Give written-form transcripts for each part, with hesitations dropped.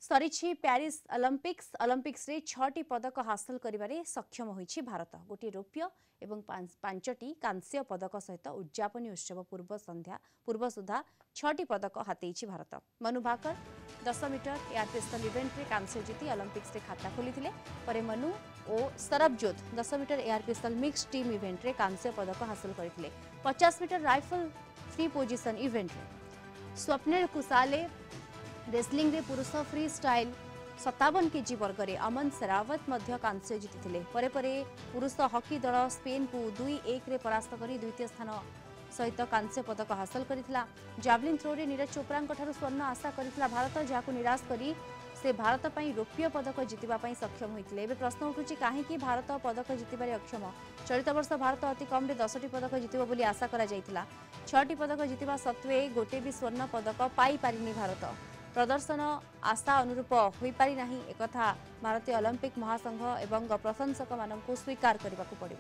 सरी Paris Olympics रे 6टी पदक हासिल करिबारे सक्षम होईछि भारत। गोटे रौप्य एवं 5टी कांस्य पदक सहित उद्यापनी उत्सव पूर्व सुधा 6टी पदक हातेइछि Bharat. Manu Bhaker 10 metre air pistol event रे कांस्य जीति ओलंपिक्स रे खाता खोलिथिले। परे मनु और Sarabjot 10 metre air pistol mix team event रे कांस्य पदक हासिल करथिले। 50 metre rifle free position event रे स्वप्निल कुसाले रेसलिंग रे पुरुष फ्री स्टाइल 57 केजी वर्ग रे अमन शेरावत मध्य कांस्य जीतिथिले। परे परे पुरुष हॉकी दल स्पेन को 2-1 रे परास्त करी द्वितीय स्थान सहित कांस्य पदक हासिल करिथिला। जावलिन थ्रो रे नीरज चोप्रा ठारू स्वर्ण आशा करिथिला भारत, जाहाकु निराश करी से भारत पई रौप्य पदक जितिबा पई सक्षम होइथिले। एबे प्रश्न उठुछि काहेकि भारत पदक जितिबारे अक्षम। चलित वर्ष भारत अति कम रे 10टी पदक जितिबो बोली आशा करा जाइथिला। 6टी पदक जितिबा सत्वे गोटे भी स्वर्ण पदक पाई पारिनी भारत। प्रदर्शन आशा अनुरूप होई पारि नाही एकथा भारतीय ओलंपिक महासंघ एवं प्रशंसक मानक स्वीकार करने को पड़ो।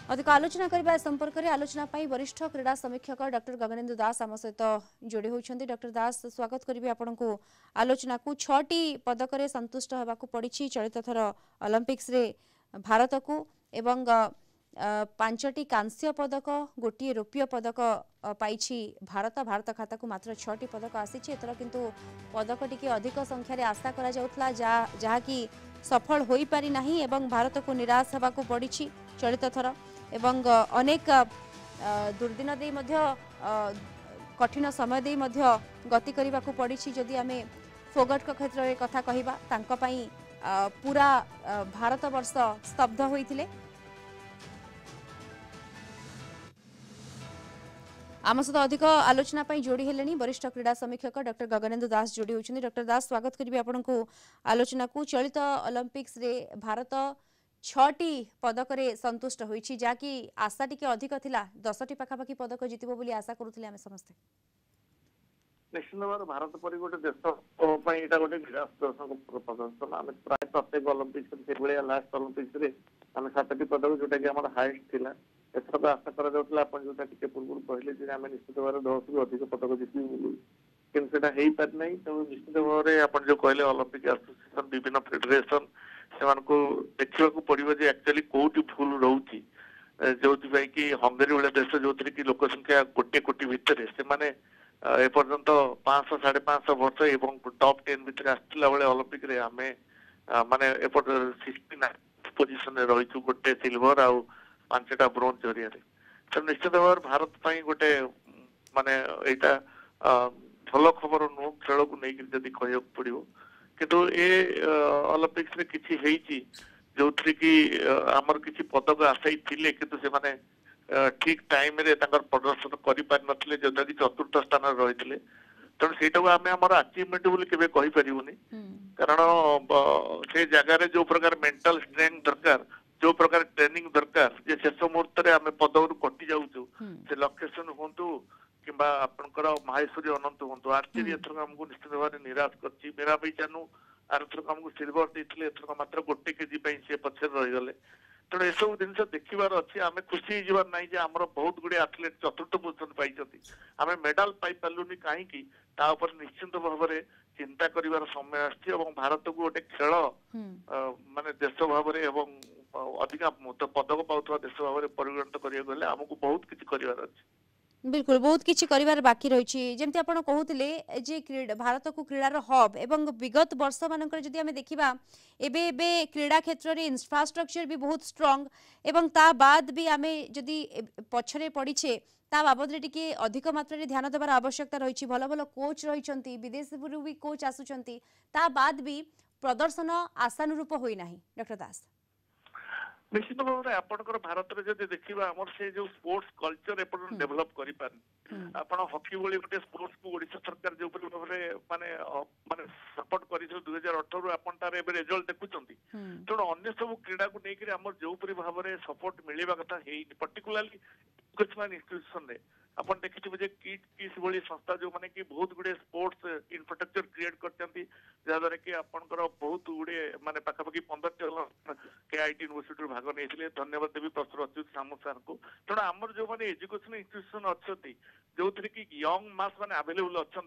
अधिक आलोचना करने संपर्क में आलोचना पाई वरिष्ठ क्रीड़ा समीक्षक डॉक्टर गगनेन्दु दास आम सहित जोड़ी होती। डॉक्टर दास स्वागत करी आपण को आलोचना को। 6टी पदक रे संतुष्ट होगाकू पड़ी चलित थर ओलंपिक्स रे भारत को एवं 5टी कांस्य पदक गोटे रौप्य पदक पाइछि भारत। भारत खाता को मात्र 6टी पदक आसी एथर किंतु पदक टिके अधिक संख्यार आशा करा जाउथला जहाँकि सफल होई पारि नाही एवं भारत को निराश होगाकू पड़ी चलित थर एवं अनेक दुर्दिन दे मध्य कठिन समय दे मध्य गति करने को पड़ी। जदि आमे फोगट का क्षेत्र में कथा कहिबा तांका पई पूरा भारत वर्ष स्तब्ध होइथिले। आम सहित अधिक आलोचना पाई जोड़ी हेलेनी वरिष्ठ क्रीड़ा समीक्षक डॉक्टर गगनेन्दु दास जोड़ी होती। डॉक्टर दास स्वागत करी आपण को आलोचना को। चलित ओलंपिक्स रे भारत 6टी पदक रे संतुष्ट होईछि जाकि आशा टिके अधिक थिला 10टी पाखापाखि पदक जितिबो बोली आशा करूथिले आमे समस्ते। निश्चित भाव भारत पर गोटे देश गोटे निराश दर्शक प्रदर्शन आम प्राय प्रत्येक ओलंपिक्स लास्ट ओलंपिक्स रे आम 7टी पदक जोटा कि आम हाइस्ट थिला। एथर आशा करा जोटा टिके पूर्व कहले जे आम निश्चित भाव 10 रु अधिक पदक जितबू किंतु सेटा हेई पारि नै। तो निश्चित भाव आपण जो कहले ओलंपिक एसोसिएशन विभिन्न फेडरेशन से देखा पड़ो जे एक्चुअली कोटी भूल रोची जो कि हंगेरी भाई देश जो कि लोक संख्या गोटे कोटी भितर से एपर्यंत 500 550 वर्ष एवं टॉप 10 भितर आसला बेले ओलंपिक रे आमे माने एपट 69 पोजीशन रे रहिछु गोटे सिल्वर आउ 5टा ब्रोंज जरिया रे। तो निश्चित भाव भारत पई गोटे माने एटा भलो खबर नु खेल को नहीं जदि कहय पड़ो किंतु ए ओलंपिक्स रे किछि हेइछि जो थ्री कि आमर किछि पदक आसाई थिले किंतु से माने ठीक टाइम रे तांकर प्रदर्शन करि पार नथिले जोटा कि चतुर्थ स्थान रे रहिथिले। तेणु सेटा आमे हमर अचीवमेंट बोली केबे कहि परिबुनी कारण से जगह रे जो प्रकार मेंटल स्ट्रेंथ दरकार जो प्रकार ट्रेनिंग दरकार जे शेष मुहूर्त रे आमे पदक रु कटि जाउछु से लोकेशन होंतु किंबा आपनकर माहेश्वरी अनंत होंतु आर्चरी एथर हमको निश्चित भाव निराश करछि। मेरा भाई जानू आरथर हमको सिल्वर देथिले एथर मात्र गोटे केजी पई से पछर रहि गले। तेणु एसबू जिन देखार अच्छे आम खुशी होबार ना जे आम बहुत गुड़े एथलीट चतुर्थ पोजिशन पाई आम मेडाल पाई पार्लुनि कहीं निश्चित भाव में चिंता कर समय आर भारत को गोटे खेल माने देश भाव में अधिका पदक पाउथवा देश भाव में परिगणित करा आमको बहुत किसी करार अच्छे। बिल्कुल बहुत किछि करिवार बाकी रही जमती आपण कहूले जे भारत को क्रीडार हब एवं विगत वर्ष मानक जदि आमे देखिबा एबे एबे क्रीडा क्षेत्र रे इंफ्रास्ट्रक्चर भी बहुत स्ट्रांग एवं ता बाद भी आमे जदि पछरे पड़ीछे ता बाबद रे टिके अधिक मात्रा रे ध्यान देबार आवश्यकता रही। भल भल कोच रही विदेश भी कोच आसुचंती ता बाद भी प्रदर्शन आशानुरूप होई नाही। डॉक्टर दास निश्चित भाव में आपंकर भारत में जब देखा आम से जो स्पोर्ट्स कल्चर एपट डेभलप कर हॉकी भली गोटे स्पोर्ट्स को ओडिशा सरकार जो भाव माने माने सपोर्ट कर 2018 आपन तार एबे रिजल्ट देखुचंती। तेणु अन्य सब क्रीड़ा को लेकर आम जो भाव में सपोर्ट मिलवा कथा पर्टिकुलाली एजुकेशनल इंस्टीट्यूशन रे अपन देखिथिबे जे किस भली संस्था जो माने कि बहुत गुडे स्पोर्ट्स इंफ्रास्ट्रक्चर क्रिएट करचंती जहाद्वारा कि आपनकर बहुत गुडे माने पाखापाखि 15 केआईटी यूनिवर्सिटी भाग नहीं कहते धन्यवाद देवी प्रोफेसर अच्युत सामू सर को तेणु आमर जो मैंने एजुकेशन इंस्टीट्यूशन अच्छा जो थी कि यंग मास मैंने अवेलेबल अच्छा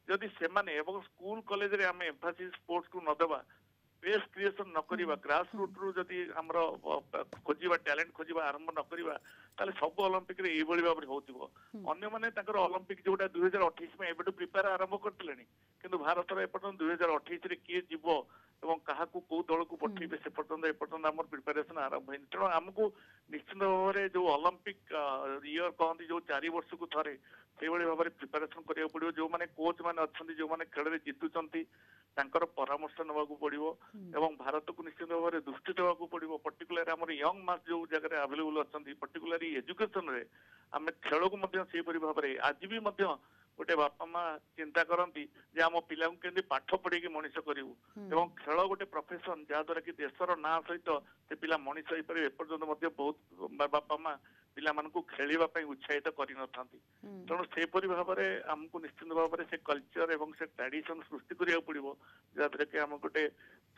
जदि से स्कूल कॉलेज रे आम एम्फासिस स्पोर्ट्स को नदेवा बेस क्रिएशन न करवा ग्रास रूट रु जदि आमर खोजा टैलेंट खोजा आरंभ न करवा ताले सब ओलंपिक रे एभली भाव होतिबो अन्य माने ताकर ओलंपिक जोटा 2028 में एबेटू प्रिपेयर आरंभ करतलेनी किंतु भारत रे एपर्तन 2028 रे किए जीवो एवं काहाकू को दल को पठेबे से एपर्तन आमर प्रिपरेशन आरंभ होइनी तेणु आमको निश्चित भाव में जो ओलंपिक इयर कहती जो 4 वर्ष को थरे से भाव में प्रिपरेशन करिया पड़िबो जो माने कोच माने अछंती जो माने खेल रे जितुचंती तांकर परामर्श नबाकू पड़िबो एवं भारत को निश्चित भाव में दृष्टि देवाकू पड़िबो पर्टिकुलर हमर यंग मास जो जगह अवेलेबल अछंती पर्टिकुलरली एजुकेशन रे आमे खेल को मध्य से परि भाव में आज भी मध्य गोटे बापा माँ चिंता करती जे आम पिला केमती पाठ पढ़ी मनीष करूँ एवं खेल गोटे प्रोफेशन जहाद्वारा कि देशर ना सहित से पिला मनीष हो पारे एपर्यंत बहुत बापा माँ पिला मानू खेलवाई उत्साहित कर तेणु सेपरी भाव में आमको निश्चित भाव में से कल्चर एवं से ट्रेडिशन सृष्टि करा पड़ो जहाद्वारा कि आम गोटे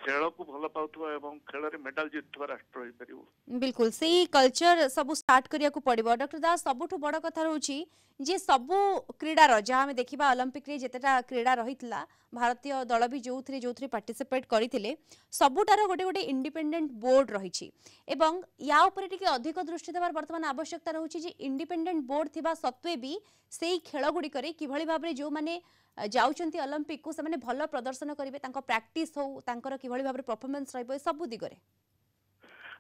खेल को भल पाउथुवा एवं खेल रे मेडल जितुवा राष्ट्र होई परिबो बिल्कुल सही कल्चर सब स्टार्ट करिया को पड़िबो डॉक्टर दास सबुठु बड़ कथा रहउची जे सबु क्रीडार जहाँ आम देखा ओलंपिक रे जेतेटा क्रीडा रहितला भारतीय दल भी जो पार्टिसिपेट करथिले सबुटार गोटे गोटे इंडिपेंडेंट बोर्ड रहिछि एवं या ऊपर टिके अधिक दृष्टि देवार वर्तमान आवश्यकता रहउछि जे इंडिपेंडेंट बोर्ड थिबा सत्वे भी सेही खेल गुडी करे किभଳି भाबरे जो माने जाउचंती ओलंपिक को से भल प्रदर्शन करेंगे प्रैक्टिस हो किभଳି भाबरे परफॉर्मेंस रहइबो सब दिगरे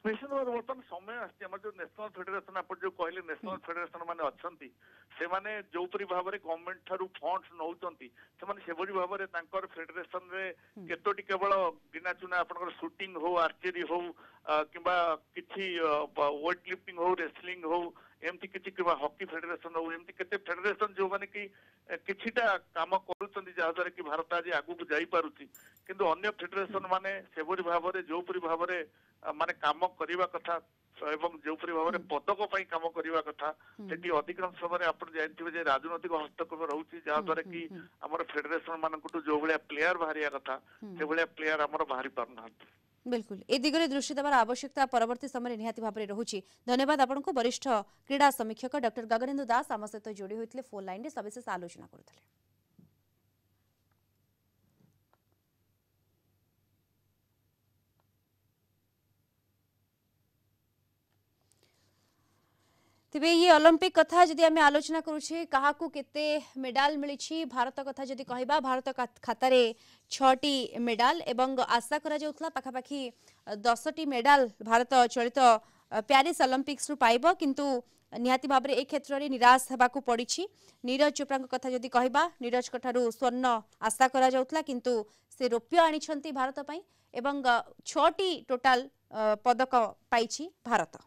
निश्चित भाव बर्तमान समय आम जो नेशनल फेडरेशन आप जो कहले नेशनल फेडरेशन माने अच्छी से माने जोपरी भाव में गवर्नमेंट ठारू फंड्स नौचंती से भाव में तांकर फेडरेशन रे केतोटी केवल गिना चुना आपनकर शूटिंग हो आर्चरी हो किंबा किछि वेट लिफ्टिंग हो रेसलिंग हो एमती किछि किबा हॉकी फेडरेशन हो एमती केते फेडरेशन जो माने कि किछिटा काम करूछंती जहाद्वारा कि भारत आज आगु को जाई पारुछि किंतु अन्य फेडरेशन माने सेबरी भाव में जोपरी भाव में माने काम करबा कथा एवं जोपरी भाव में पदक पई काम करबा कथा सेठी अधिकांश समय आपण जानथिबे जे राजनीतिक हस्तक्षेप रहउछि जहाद्वारा कि हमर फेडरेशन मानकटू जो भलिया प्लेयर बाहरिया कथा से भलिया प्लेयर हमर बाहरी पारनांती बिल्कुल ए दिगरे दृष्टि देवार आवश्यकता परवर्ती समय निहाती भाव में रहुछि धन्यवाद आपनको वरिष्ठ क्रीड़ा समीक्षक डॉक्टर गगनेंदु दास आम सहित जोड़ी होइतले फोन लाइन रे सविशेष आलोचना करथले तेबे ये ओलंपिक कथा जदि आम आलोचना करुछे काहाकू केते मेडाल मिली भारत कथा जदि कहबा भारत खातार 6टी मेडाल एवं आशा करा जाउथला पाखापाखी 10टी मेडाल भारत चलित पेरिस ओलंपिक्स रु पाइबो किंतु निहाती भाव में ए क्षेत्र में निराश होगाकू पड़ी नीरज चोप्रा कथा जदि कहबा नीरज ठारू स्वर्ण आशा करा जाउथला किंतु से रौप्य आनिछंती भारत पई एवं 6टी टोटाल पदक पाइछि भारत।